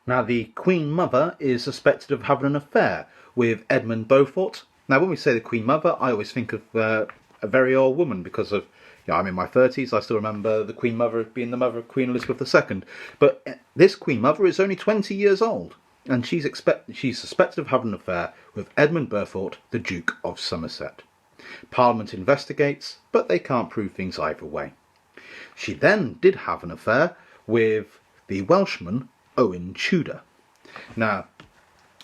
Now, the Queen Mother is suspected of having an affair with Edmund Beaufort. Now, when we say the Queen Mother, I always think of a very old woman because of, I'm in my 30s. I still remember the Queen Mother being the mother of Queen Elizabeth II. But this Queen Mother is only 20 years old, and she's suspected of having an affair with Edmund Beaufort, the Duke of Somerset. Parliament investigates, but they can't prove things either way. She then did have an affair with the Welshman Owen Tudor. Now,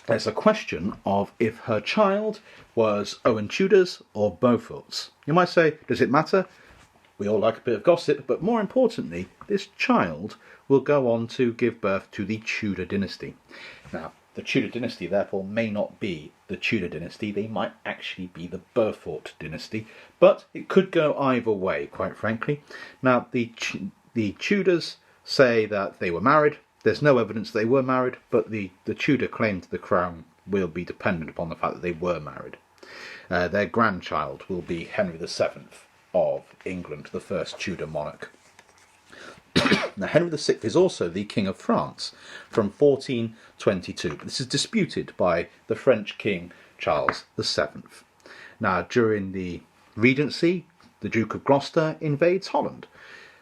there's a question of if her child was Owen Tudor's or Beaufort's. You might say, does it matter? We all like a bit of gossip, but more importantly, this child will go on to give birth to the Tudor dynasty. Now, the Tudor dynasty therefore may not be the Tudor dynasty, they might actually be the Beaufort dynasty, but it could go either way, quite frankly. Now, the Tudors say that they were married. There's no evidence they were married, but the Tudor claim to the crown will be dependent upon the fact that they were married. Their grandchild will be Henry VII of England, the first Tudor monarch. Now, Henry VI is also the King of France from 1422, but this is disputed by the French King Charles VII. Now, during the Regency, the Duke of Gloucester invades Holland,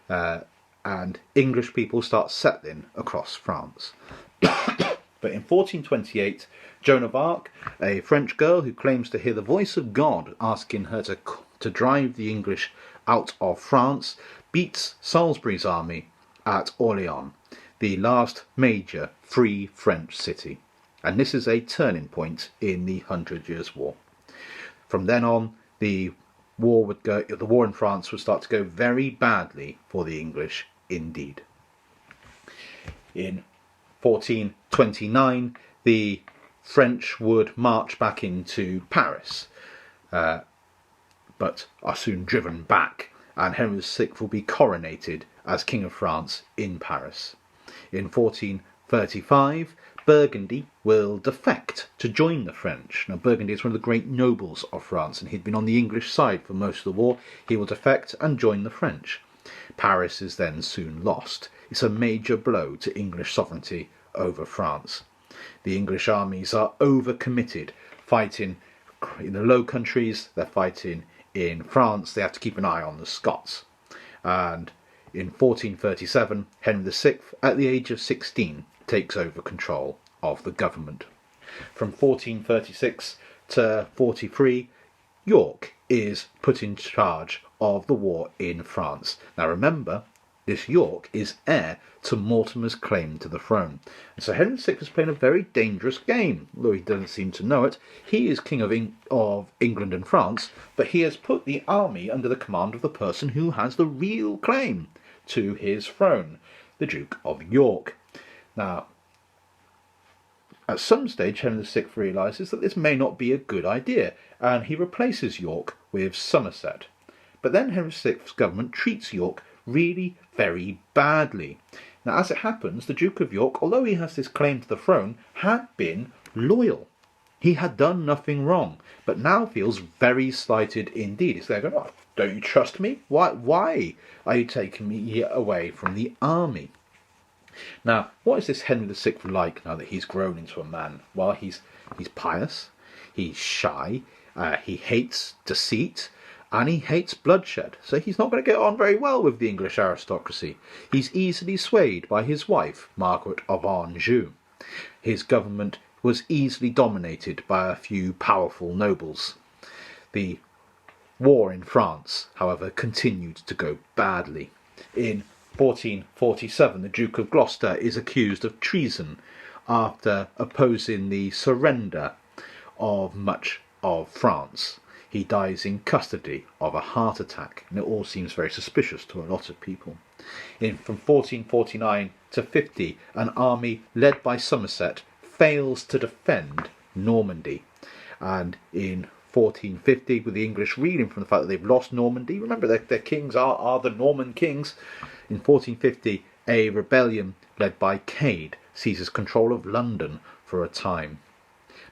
and English people start settling across France. But in 1428, Joan of Arc, a French girl who claims to hear the voice of God asking her to drive the English out of France, beats Salisbury's army at Orléans, the last major free French city. And this is a turning point in the 100 Years' War. From then on, the war in France would start to go very badly for the English indeed. In 1429, the French would march back into Paris, but are soon driven back, and Henry VI will be coronated as King of France in Paris. In 1435, Burgundy will defect to join the French. Now, Burgundy is one of the great nobles of France, and he'd been on the English side for most of the war. He will defect and join the French. Paris is then soon lost. It's a major blow to English sovereignty over France. The English armies are overcommitted, fighting in the Low Countries, they're fighting in France, they have to keep an eye on the Scots. And in 1437, Henry VI, at the age of 16, takes over control of the government. From 1436 to 43, York is put in charge of the war in France. Now remember, this York is heir to Mortimer's claim to the throne. And so Henry VI is playing a very dangerous game, though he doesn't seem to know it. He is king of England and France, but he has put the army under the command of the person who has the real claim to his throne, the Duke of York. Now, at some stage, Henry VI realises that this may not be a good idea, and he replaces York with Somerset. But then Henry VI's government treats York really very badly. Now, as it happens, the Duke of York, although he has this claim to the throne, had been loyal. He had done nothing wrong, but now feels very slighted indeed. He's there going, oh, don't you trust me? Why are you taking me away from the army? Now, what is this Henry VI like now that he's grown into a man? Well, he's pious, he's shy, he hates deceit, and he hates bloodshed. So he's not going to get on very well with the English aristocracy. He's easily swayed by his wife, Margaret of Anjou. His government was easily dominated by a few powerful nobles. The war in France, however, continued to go badly. In 1447, the Duke of Gloucester is accused of treason after opposing the surrender of much of France. He dies in custody of a heart attack, and it all seems very suspicious to a lot of people. From 1449 to 50, an army led by Somerset fails to defend Normandy, and in 1450, with the English reeling from the fact that they've lost Normandy, remember their kings are the Norman kings. In 1450, a rebellion led by Cade seizes control of London for a time.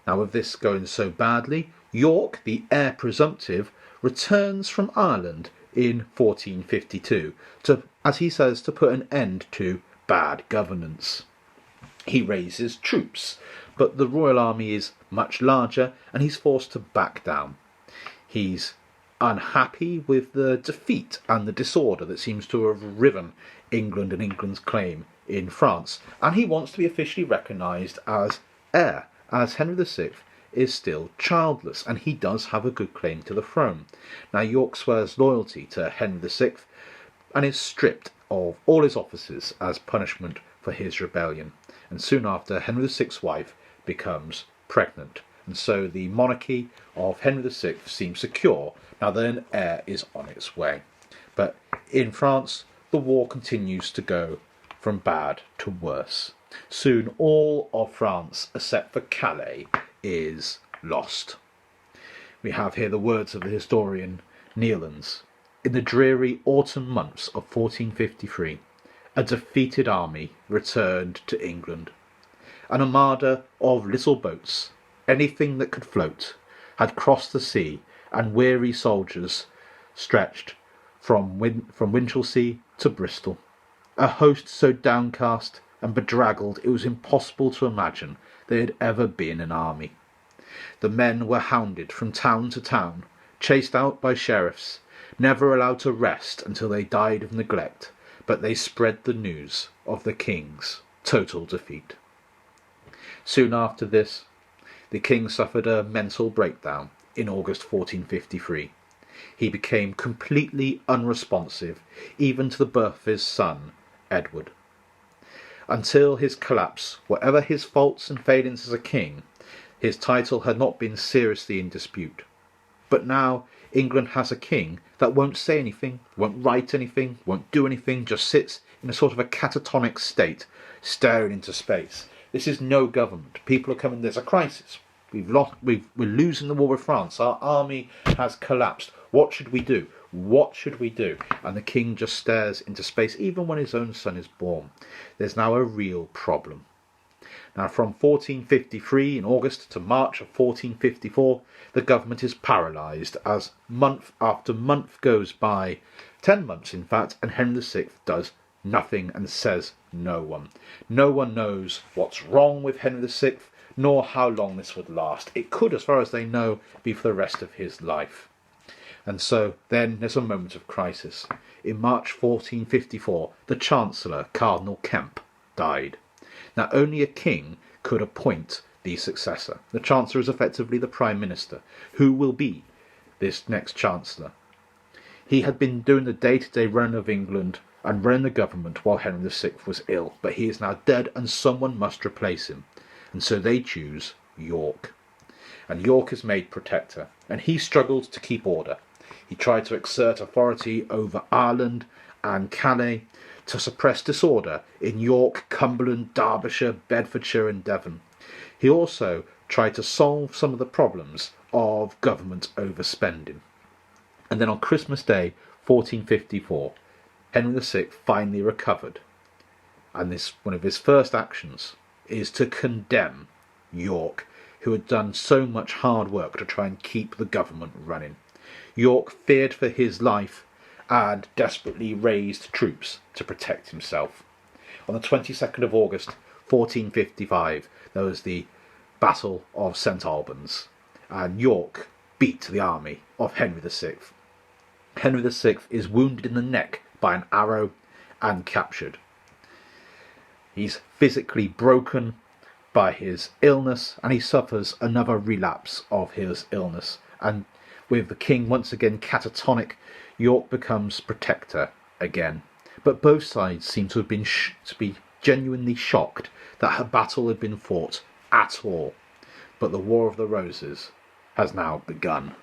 Now, with this going so badly, York, the heir presumptive, returns from Ireland in 1452 to, as he says, to put an end to bad governance. He raises troops, but the royal army is much larger and he's forced to back down. He's unhappy with the defeat and the disorder that seems to have riven England and England's claim in France, and he wants to be officially recognised as heir, as Henry VI is still childless, and he does have a good claim to the throne. Now York swears loyalty to Henry VI and is stripped of all his offices as punishment for his rebellion, and soon after Henry VI's wife becomes pregnant, and so the monarchy of Henry VI seems secure now that an heir is on its way. But in France, the war continues to go from bad to worse. Soon all of France, except for Calais, is lost. We have here the words of the historian Nealens. In the dreary autumn months of 1453, a defeated army returned to England. An armada of little boats, anything that could float, had crossed the sea, and weary soldiers stretched from Winchelsea to Bristol. A host so downcast and bedraggled it was impossible to imagine there had ever been an army. The men were hounded from town to town, chased out by sheriffs, never allowed to rest until they died of neglect, but they spread the news of the king's total defeat. Soon after this, the king suffered a mental breakdown in August 1453. He became completely unresponsive, even to the birth of his son, Edward. Until his collapse, whatever his faults and failings as a king, his title had not been seriously in dispute. But now England has a king that won't say anything, won't write anything, won't do anything, just sits in a sort of a catatonic state, staring into space. This is no government. People are coming, there's a crisis. We're losing the war with France. Our army has collapsed. What should we do? What should we do? And the king just stares into space, even when his own son is born. There's now a real problem. Now, from 1453 in August to March of 1454, the government is paralysed as month after month goes by, 10 months in fact, and Henry VI does nothing and says no one. No one knows what's wrong with Henry VI, nor how long this would last. It could, as far as they know, be for the rest of his life. And so then there's a moment of crisis. In March 1454, the Chancellor, Cardinal Kemp, died. Now, only a king could appoint the successor. The Chancellor is effectively the Prime Minister. Who will be this next Chancellor? He had been doing the day-to-day run of England and running the government while Henry VI was ill, but he is now dead and someone must replace him. And so they choose York. And York is made protector, and he struggled to keep order. He tried to exert authority over Ireland and Calais to suppress disorder in York, Cumberland, Derbyshire, Bedfordshire and Devon. He also tried to solve some of the problems of government overspending. And then on Christmas Day, 1454, Henry VI finally recovered. And this, one of his first actions is to condemn York, who had done so much hard work to try and keep the government running. York feared for his life and desperately raised troops to protect himself. On the 22nd of August 1455, there was the Battle of St Albans, and York beat the army of Henry VI. Henry VI is wounded in the neck by an arrow and captured. He's physically broken by his illness, and he suffers another relapse of his illness. And with the king once again catatonic, York becomes protector again. But both sides seem to have been to be genuinely shocked that a battle had been fought at all. But the War of the Roses has now begun.